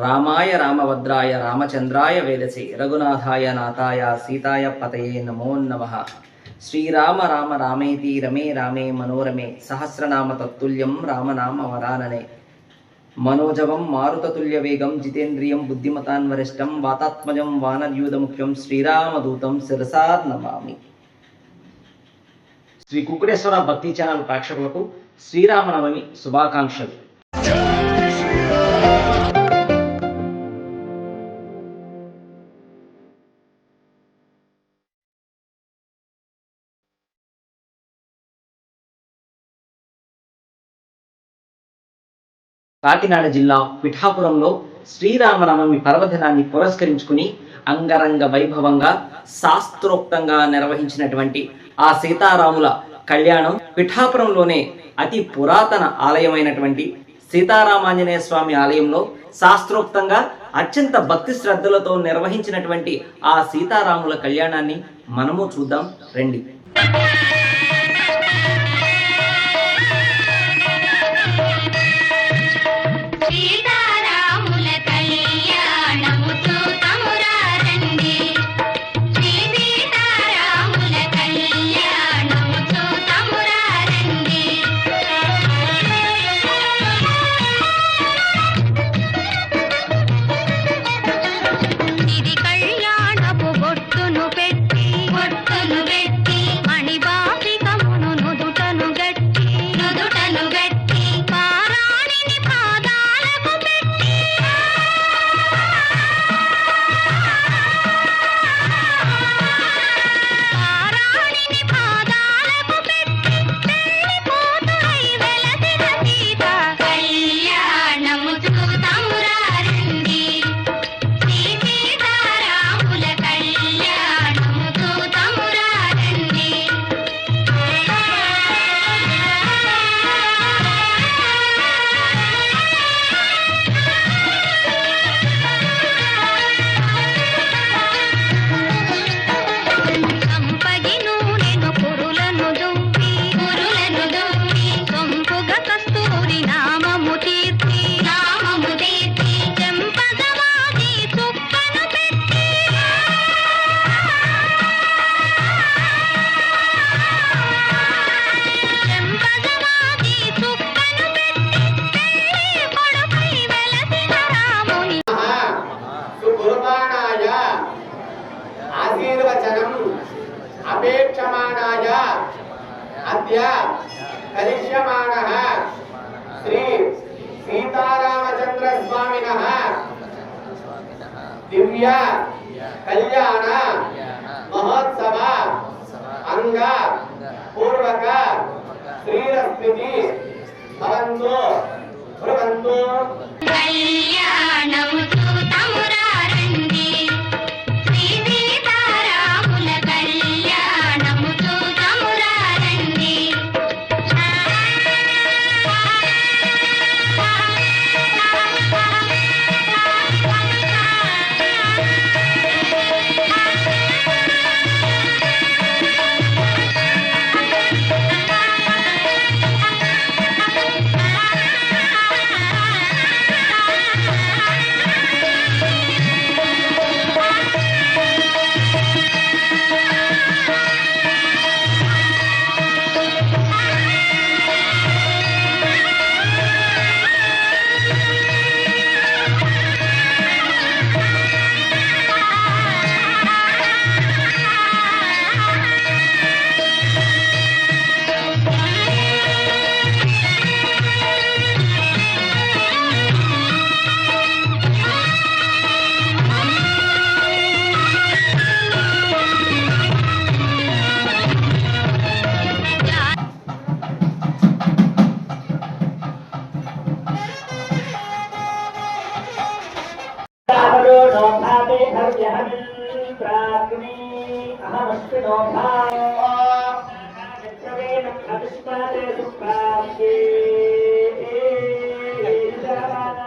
రామాయ రామభద్రాయ రామచంద్రాయ వేదసే రఘునాథాయ నాథాయ సీతాయ పతయే నమో నమః. శ్రీరామ రామ రామేతి రమే రామే మనోరమే సహస్రనామ తత్తుల్యం రామనామ వరాననే. మనోజవం మారుతతుల్య వేగం జితేంద్రియం బుద్ధిమతాన్ వరిష్టం వాతాత్మజం వానర్యూధముఖ్యం శ్రీరామదూతం శిరసా నమామి. శ్రీ కుకుటేశ్వర భక్తి ఛానల్ ప్రేక్షకులకు శ్రీరామనవమి శుభాకాంక్షలు. కాకినాడ జిల్లా పిఠాపురంలో శ్రీరామనవమి పర్వదినాన్ని పురస్కరించుకుని అంగరంగ వైభవంగా శాస్త్రోక్తంగా నిర్వహించినటువంటి ఆ సీతారాముల కళ్యాణం పిఠాపురంలోనే అతి పురాతన ఆలయమైనటువంటి సీతారామాంజనేయ స్వామి ఆలయంలో శాస్త్రోక్తంగా అత్యంత భక్తి శ్రద్ధలతో నిర్వహించినటువంటి ఆ సీతారాముల కళ్యాణాన్ని మనము చూద్దాం రండి. అపేక్షమాణాయ అద్య కరిష్యమాణః శ్రీ సీతారామచంద్ర స్వామినః దివ్య కళ్యాణ మహోత్సవ అంగ పూర్వక శ్రీరస్మితి భవంతు భవంతు.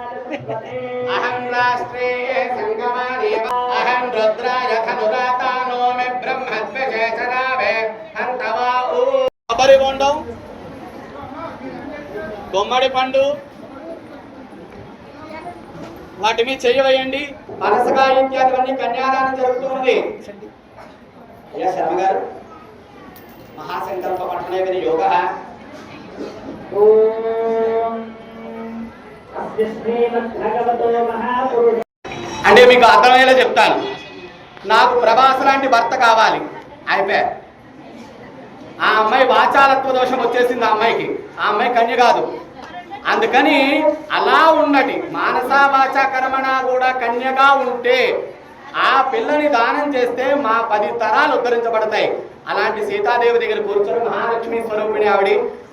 अहं राष्ट्रे संगमादेव अहं रुद्राय खनुरातानो मे ब्रह्मद्वजे चरावे हंतवा ऊ अबरी बोंडम गुम्मड़ी पंडु వాటి మీద చేయవేయండి. మనసగా ఇత్యాదివన్నీ కన్యాదానం జరుగుతున్నది. అయ్యా శర్మ గారు, మహాసంకల్ప పఠనే విని యోగ. అంటే మీకు అర్థమయ్యేలా చెప్తాను. నాకు ప్రభాస్ లాంటి భర్త కావాలి. అయిపోయా. ఆ అమ్మాయి వాచాలత్వ దోషం వచ్చేసింది. ఆ అమ్మాయి కన్య కాదు. అందుకని అలా ఉన్నటి మానసా వాచా కర్మణ కూడా కన్యగా ఉంటే ఆ పిల్లని దానం చేస్తే మా 10 తరాలు ఉద్ధరించబడతాయి. అలాంటి సీతాదేవి దగ్గర కూర్చొని మహాలక్ష్మి స్వరూపిణి ఆవిడ.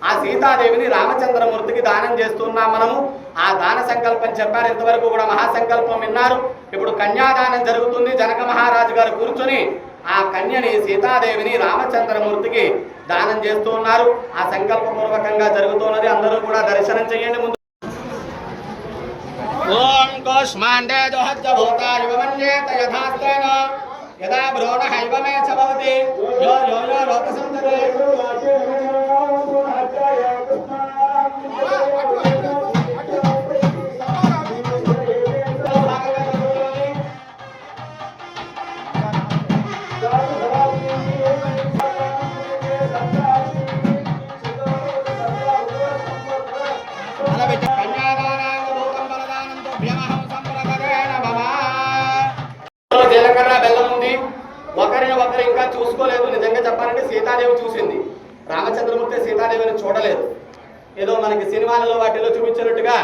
ఆ సీతాదేవిని రామచంద్రమూర్తికి దానం చేస్తున్నాం మనము. ఆ దాన సంకల్పం చెప్పారు. ఇంతవరకు కూడా మహాసంకల్పం విన్నారు. ఇప్పుడు కన్యాదానం జరుగుతుంది. జనక మహారాజు గారు కూర్చొని ఆ కన్యని సీతాదేవిని రామచంద్రమూర్తికి దానం చేస్తూ ఉన్నారు. ఆ సంకల్పపూర్వకంగా జరుగుతున్నది. అందరూ కూడా దర్శనం చేయండి. ముందు ఓం కోష్మాండే జోహజ్జ భూతాయ వమన్యేత యథాస్తేన యదా భ్రూణ హైవమే చ భవతి యో యో యో లోకసంతరే. జీలకర్ర బెల్లం ఉంది. ఒకరిని ఒకరు ఇంకా చూసుకోలేదు. నిజంగా చెప్పాలంటే సీతాదేవి చూసింది, రామచంద్రమూర్తి సీతాదేవిని చూడలేదు. ఏదో మనకి సినిమాలలో వాటిలో చూపించినట్టుగా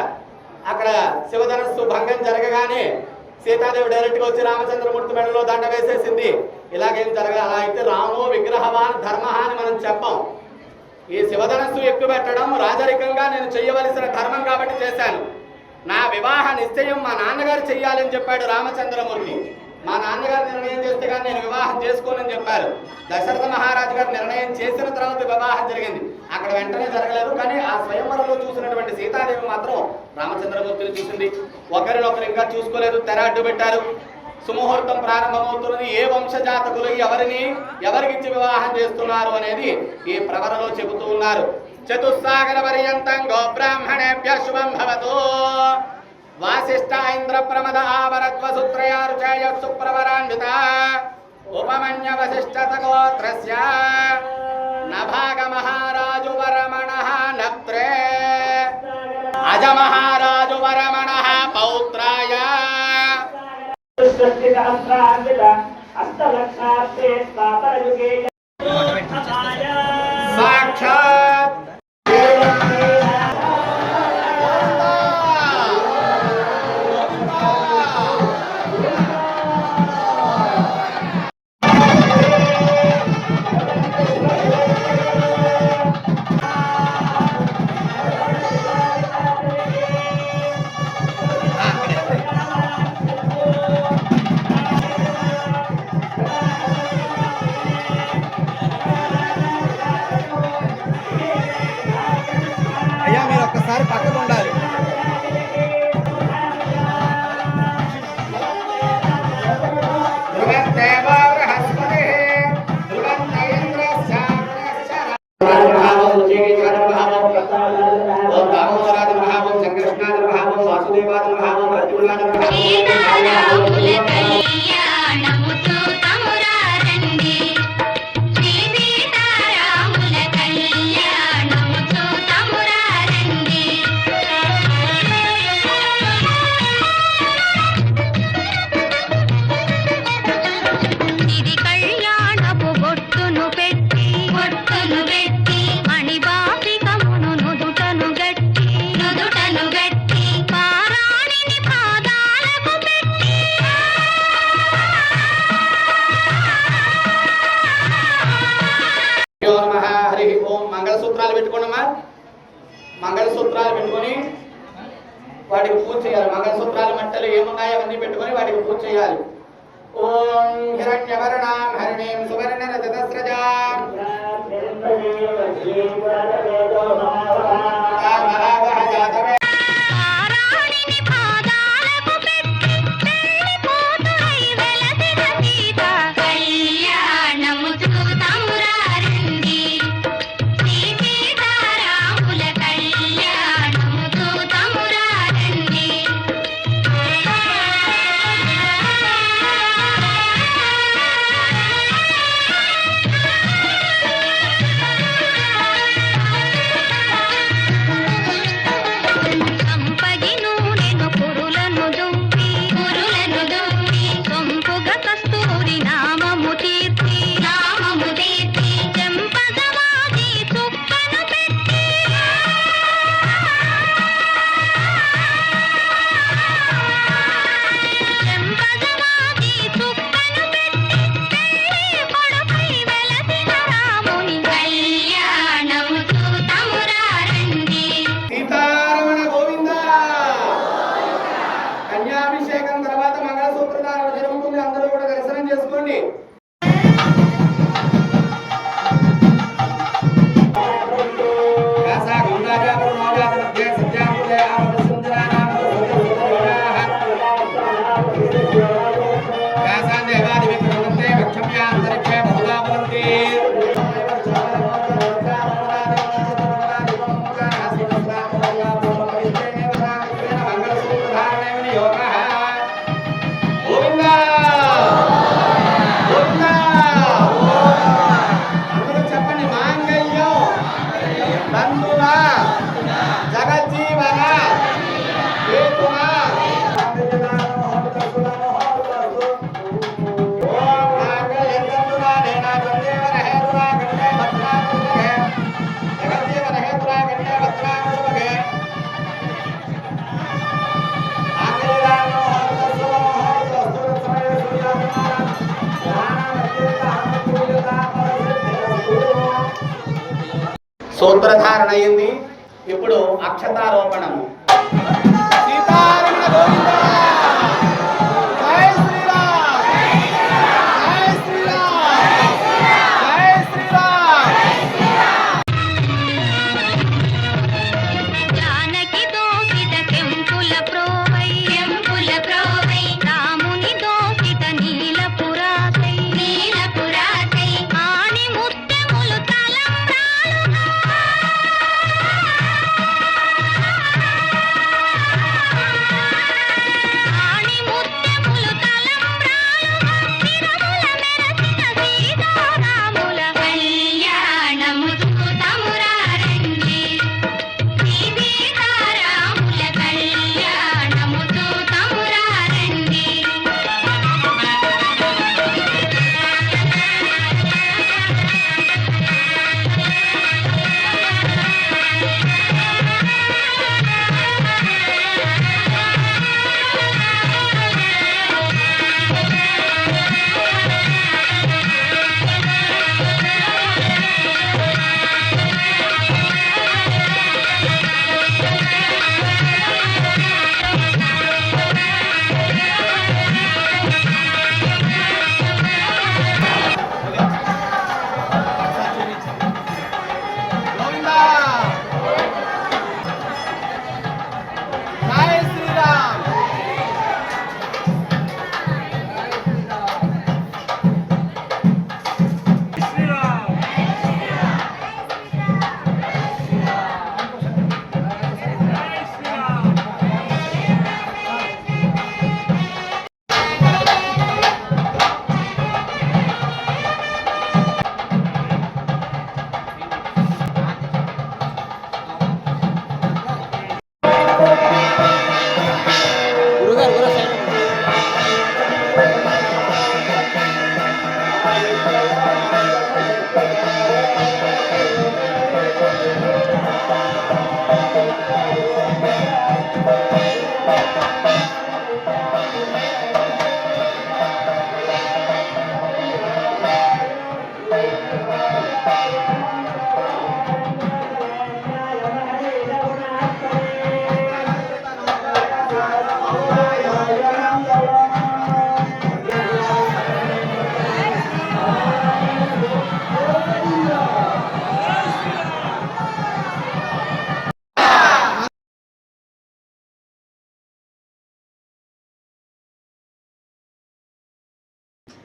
అక్కడ శివధనస్సు భంగం జరగగానే సీతాదేవి డైరెక్ట్గా వచ్చి రామచంద్రమూర్తి మెడలో దండ వేసేసింది. ఇలాగేం జరగదు. అలా అయితే రామో విగ్రహవాన్ ధర్మ అని మనం చెప్పాం. ఈ శివధనస్సు ఎక్కువ పెట్టడం రాజరికంగా నేను చెయ్యవలసిన ధర్మం కాబట్టి చేశాను. నా వివాహ నిశ్చయం మా నాన్నగారు చెయ్యాలని చెప్పాడు రామచంద్రమూర్తి. మా నాన్నగారు నిర్ణయం చేస్తే కానీ నేను వివాహం చేసుకోనని చెప్పారు. దశరథ మహారాజు గారు నిర్ణయం చేసిన తర్వాత వివాహం జరిగింది. అక్కడ వెంటనే జరగలేదు. కానీ ఆ స్వయంవరంలో చూసినటువంటి సీతాదేవి మాత్రం రామచంద్రమూర్తిని చూసింది. ఒకరినొకరు ఇంకా చూసుకోలేదు. తెర అడ్డు పెట్టారు. సుముహూర్తం ప్రారంభమవుతున్నది. ఏ వంశజాతకులు ఎవరికిచ్చి వివాహం చేస్తున్నారు అనేది ఈ ప్రవరలో చెబుతూ ఉన్నారు. చతుస్సాగర పర్యంతం గోబ్రాహ్మణేభ్య శుభం భవతు. వాసిష్ఠ ఇంద్ర ప్రమద ఆవరత్వసుత్రయారుచేయ సుప్రవరాన్విత ఉపమన్య వశిష్ఠత గోత్రస్య నభాగ మహారాజు వరమణః నప్త్రే అజ మహారాజు వరమణః పౌత్రాయ సాక్షాత్ పక్కకు ఉండాలి. మంగళసూత్రాలు పెట్టుకోండమ్మా. మంగళసూత్రాలు పెట్టుకొని వాటికి పూజ చేయాలి. మంగళసూత్రాలు మట్టలు ఏమున్నాయో అవన్నీ పెట్టుకొని వాటికి పూజ చేయాలి. ఓం హిరణ్యవర్ణాం హరిణీం సువర్ణ రజతస్రజాం అభిషేకం తర్వాత మంగళసూత్ర ధారణ జరుగుతుంది. అందరూ కూడా దర్శనం చేసుకోండి. సూత్రధారణ అయింది. ఇప్పుడు అక్షతారోపణము. సీతారమణ గోవింద జై శ్రీరామ్ జై శ్రీరామ్ జై శ్రీరామ్. జానకి దోసిత కెంపుల ప్రోవై రాముని దోసిత నీలపురాసై ఆని ముత్యములు తలంబ్రాలుగా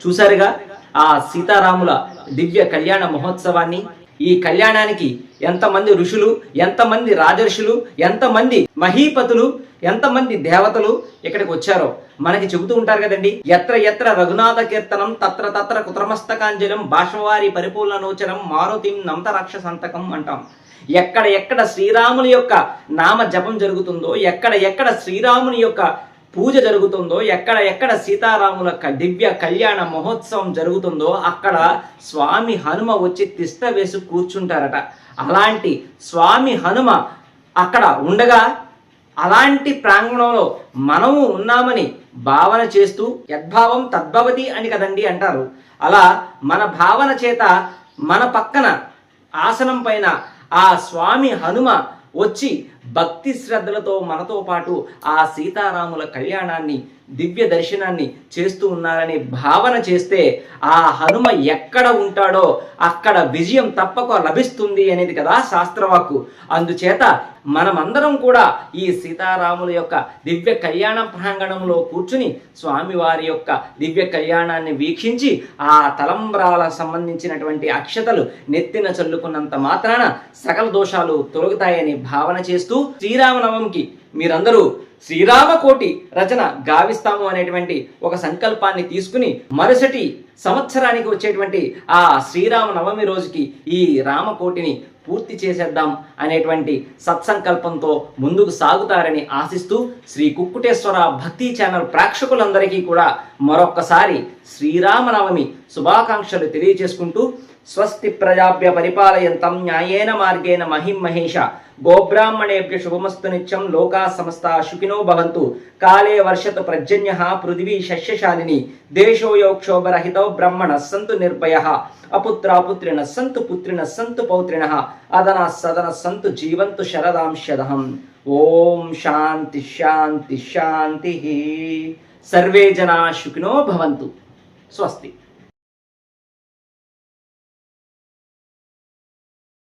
చూసారుగా ఆ సీతారాముల దివ్య కళ్యాణ మహోత్సవాన్ని. ఈ కళ్యాణానికి ఎంతమంది ఋషులు, ఎంతమంది రాజర్షులు, ఎంతమంది మహీపతులు, ఎంతమంది దేవతలు ఇక్కడికి వచ్చారో మనకి చెబుతూ ఉంటారు కదండి. ఎత్ర ఎత్ర రఘునాథ కీర్తనం తత్ర తత్ర కుత్రమస్తకాంజలం భాష్మవారి పరిపూర్ణనోచరం మారుతిం నమత రాక్షసంతకం అంటాం. ఎక్కడ ఎక్కడ శ్రీరాముని యొక్క నామ జపం జరుగుతుందో, ఎక్కడ ఎక్కడ శ్రీరాముని యొక్క పూజ జరుగుతుందో, ఎక్కడ ఎక్కడ సీతారాముల దివ్య కళ్యాణ మహోత్సవం జరుగుతుందో అక్కడ స్వామి హనుమ వచ్చి తిష్ట వేసి కూర్చుంటారట. అలాంటి స్వామి హనుమ అక్కడ ఉండగా అలాంటి ప్రాంగణంలో మనము ఉన్నామని భావన చేస్తూ యద్భావం తద్భవతి అని కదండి అంటారు. అలా మన భావన చేత మన పక్కన ఆసనం పైన ఆ స్వామి హనుమ వచ్చి భక్తి శ్రద్ధలతో మనతో పాటు ఆ సీతారాముల కళ్యాణాన్ని దివ్య దర్శనాన్ని చేస్తూ ఉన్నారని భావన చేస్తే ఆ హనుమ ఎక్కడ ఉంటాడో అక్కడ విజయం తప్పక లభిస్తుంది అనేది కదా శాస్త్రవాక్కు. అందుచేత మనమందరం కూడా ఈ సీతారాముల యొక్క దివ్య కళ్యాణ ప్రాంగణంలో కూర్చుని స్వామివారి యొక్క దివ్య కళ్యాణాన్ని వీక్షించి ఆ తలంబ్రాల సంబంధించినటువంటి అక్షతలు నెత్తిన చల్లుకున్నంత మాత్రాన సకల దోషాలు తొలగుతాయని భావన చేస్తూ శ్రీరామనవమికి మీరందరూ శ్రీరామకోటి రచన గావిస్తాము అనేటువంటి ఒక సంకల్పాన్ని తీసుకుని మరుసటి సంవత్సరానికి వచ్చేటువంటి ఆ శ్రీరామనవమి రోజుకి ఈ రామకోటిని పూర్తి చేసేద్దాం అనేటువంటి సత్సంకల్పంతో ముందుకు సాగుతారని ఆశిస్తూ శ్రీ కుక్కుటేశ్వర భక్తి ఛానల్ ప్రేక్షకులందరికీ కూడా మరొక్కసారి శ్రీరామనవమి శుభాకాంక్షలు తెలియజేసుకుంటూ స్వస్తి ప్రజాభ్య పరిపాలయంతం న్యాయేన మార్గేణ మహిం మహేష గోబ్రాహ్మణేభ్య శుభమస్తు నిత్యం లోకా సమస్త సుఖినో భవంతు కాలే వర్షతు పర్జన్యః పృథివీ శస్యశాలిని దేశోయోక్షోభరహితో బ్రహ్మణః సంతు నిర్భయః అపుత్రాపుత్రిణః సంతు పుత్రిణః సంతు పౌత్రిణః అదనః సదనః సంతు జీవంతు శరదాం శతః. ఓం శాంతి శాంతి శాంతి. సర్వే జనా సుఖినో భవంతు. స్వస్తి.